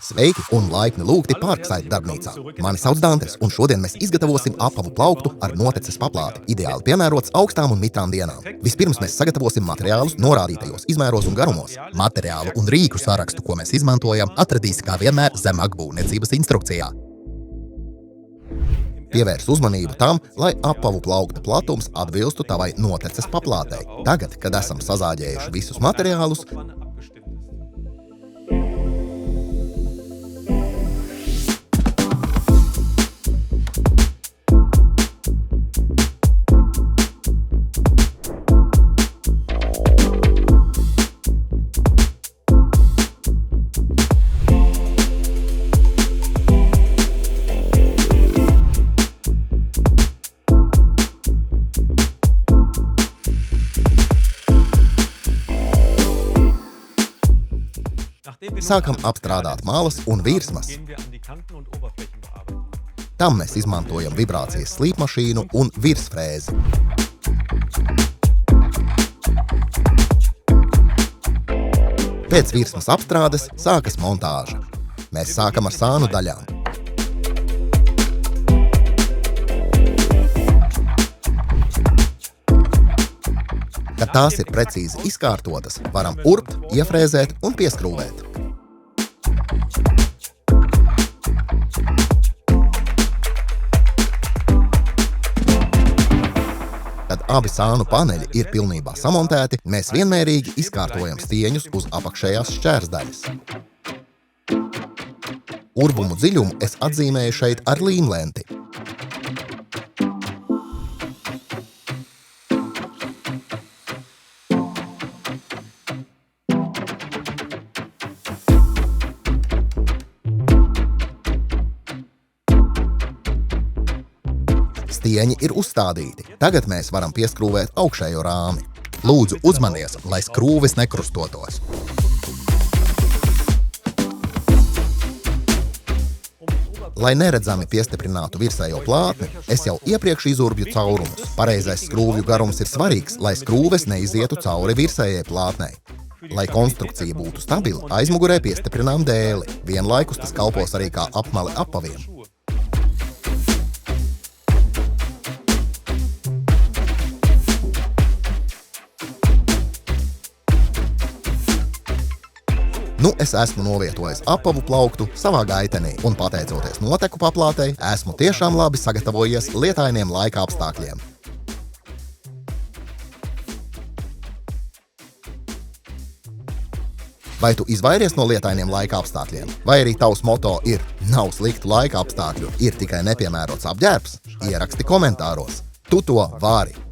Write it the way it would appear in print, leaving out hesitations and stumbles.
Sveiki un laipni lūgti Parkside darbnīcā. Mani sauc Dantes, un šodien mēs izgatavosim apavu plauktu ar noteces paplāti, ideāli piemērots augstām un mitrām dienām. Vispirms mēs sagatavosim materiālus norādītajos izmēros un garumos. Materiālu un rīku sarakstu, ko mēs izmantojam, atradīsi kā vienmēr zem akbūvniecības instrukcijā. Pievērs uzmanību tam, lai apavu plaukta platums atbilstu tavai noteces paplātei. Tagad, kad esam sazāģējuši visus materiālus, sākam apstrādāt malas un virsmas. Tam mēs izmantojam vibrācijas slīpmašīnu un virsfrēzi. Pēc virsmas apstrādes sākas montāža. Mēs sākam ar sānu daļām. Kad tās ir precīzi izkārtotas, varam urbt, iefrēzēt un pieskrūvēt. Kad abi sānu paneļi ir pilnībā samontēti, mēs vienmērīgi izkārtojam stieņus uz apakšējās šķērsdaļas. Urbumu dziļumu es atzīmēju šeit ar līmlenti. Stieņi ir uzstādīti. Tagad mēs varam pieskrūvēt augšējo rāmi. Lūdzu, uzmanies, lai skrūvis nekrustotos. Lai neredzami piestiprinātu virsējo plātni, es jau iepriekš izurbju caurumus. Pareizais skrūvju garums ir svarīgs, lai skrūves neizietu cauri virsējai plātnei. Lai konstrukcija būtu stabila, aizmugurē piestiprinām dēli. Vienlaikus tas kalpos arī kā apmale apaviem. Nu, es esmu novietojis apavu plauktu savā gaitenī, un pateicoties noteku paplātei, esmu tiešām labi sagatavojies lietainiem laika apstākļiem. Vai tu izvairies no lietainiem laika apstākļiem? Vai arī tavs moto ir "Nav sliktu laika apstākļu, ir tikai nepiemērots apģērbs"? Ieraksti komentāros. Tu to vari!